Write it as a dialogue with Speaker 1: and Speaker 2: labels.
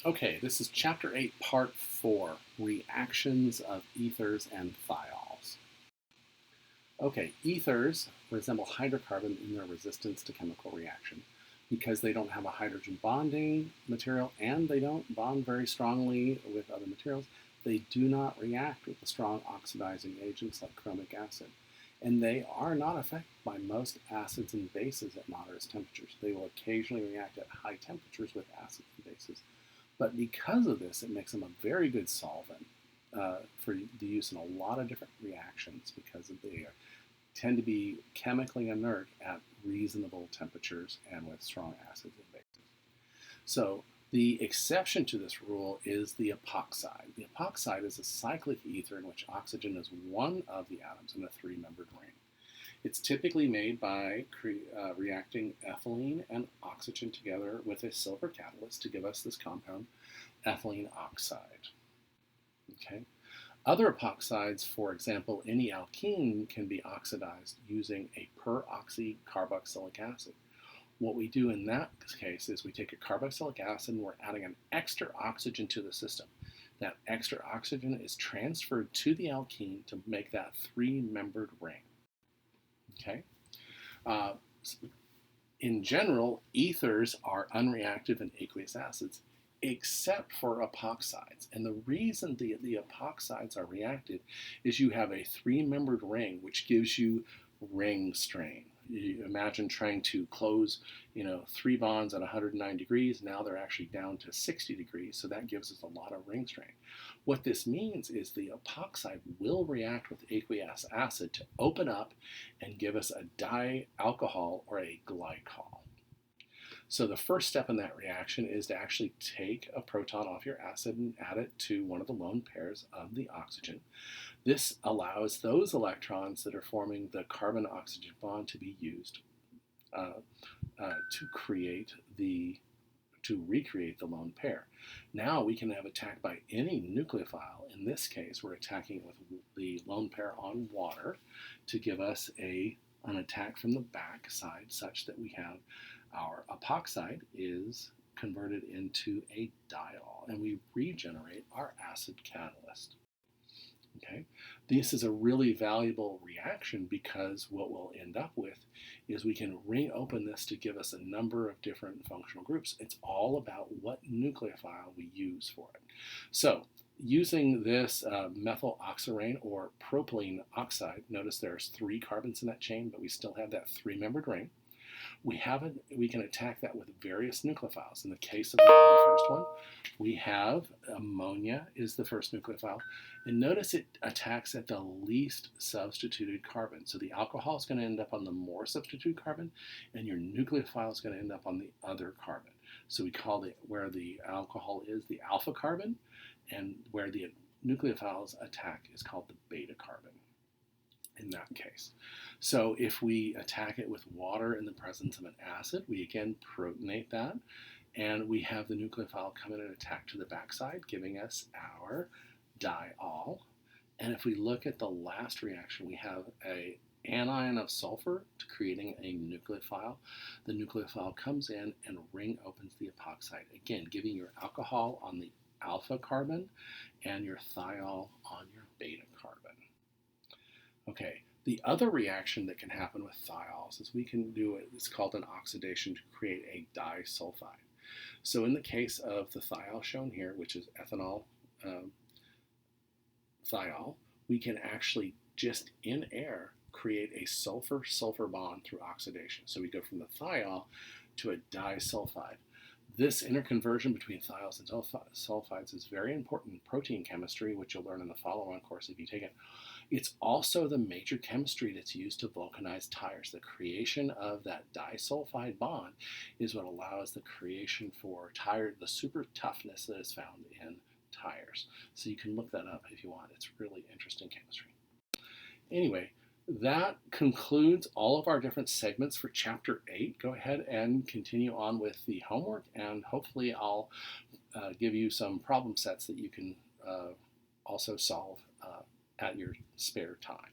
Speaker 1: Okay, this is Chapter 8, Part 4, Reactions of Ethers and Thiols. Okay, ethers resemble hydrocarbon in their resistance to chemical reaction because they don't have a hydrogen bonding material and they don't bond very strongly with other materials. They do not react with the strong oxidizing agents like chromic acid. And they are not affected by most acids and bases at moderate temperatures. They will occasionally react at high temperatures with acids and bases. But because of this, it makes them a very good solvent for the use in a lot of different reactions because they tend to be chemically inert at reasonable temperatures and with strong acids and bases. So the exception to this rule is the epoxide. The epoxide is a cyclic ether in which oxygen is one of the atoms in a three-membered ring. It's typically made by reacting ethylene and oxygen together with a silver catalyst to give us this compound, ethylene oxide. Okay. Other epoxides, for example, any alkene, can be oxidized using a peroxy carboxylic acid. What we do in that case is we take a carboxylic acid and we're adding an extra oxygen to the system. That extra oxygen is transferred to the alkene to make that three-membered ring. Okay. In general, ethers are unreactive in aqueous acids, except for epoxides. And the reason the epoxides are reactive is you have a three-membered ring, which gives you ring strain. You imagine trying to close, three bonds at 109 degrees. Now they're actually down to 60 degrees, so that gives us a lot of ring strain. What this means is the epoxide will react with aqueous acid to open up and give us a dialcohol or a glycol. So the first step in that reaction is to actually take a proton off your acid and add it to one of the lone pairs of the oxygen. This allows those electrons that are forming the carbon-oxygen bond to be used to recreate the lone pair. Now we can have attack by any nucleophile. In this case, we're attacking it with the lone pair on water to give us an attack from the back side such that we have our epoxide is converted into a diol and we regenerate our acid catalyst. Okay, this is a really valuable reaction because what we'll end up with is we can ring open this to give us a number of different functional groups. It's all about what nucleophile we use for it. So using this methyl oxirane or propylene oxide, notice there's 3 carbons in that chain, but we still have that three-membered ring. We can attack that with various nucleophiles. In the case of the first one, we have ammonia is the first nucleophile. And notice it attacks at the least substituted carbon. So the alcohol is going to end up on the more substituted carbon, and your nucleophile is going to end up on the other carbon. So we call it where the alcohol is the alpha carbon, and where the nucleophiles attack is called the beta carbon in that case. So if we attack it with water in the presence of an acid, we again protonate that, and we have the nucleophile come in and attack to the backside, giving us our diol. And if we look at the last reaction, we have an anion of sulfur creating a nucleophile. The nucleophile comes in and ring opens the epoxide, again giving your alcohol on the alpha carbon and your thiol on your beta carbon. Okay, the other reaction that can happen with thiols is we can do it's called an oxidation to create a disulfide. So in the case of the thiol shown here, which is ethanol thiol, we can actually just in air create a sulfur-sulfur bond through oxidation. So we go from the thiol to a disulfide. This interconversion between thiols and sulfides is very important in protein chemistry, which you'll learn in the follow-on course if you take it. It's also the major chemistry that's used to vulcanize tires. The creation of that disulfide bond is what allows the creation for the super toughness that is found in tires. So you can look that up if you want. It's really interesting chemistry. Anyway, that concludes all of our different segments for Chapter 8. Go ahead and continue on with the homework, and hopefully I'll give you some problem sets that you can also solve at your spare time.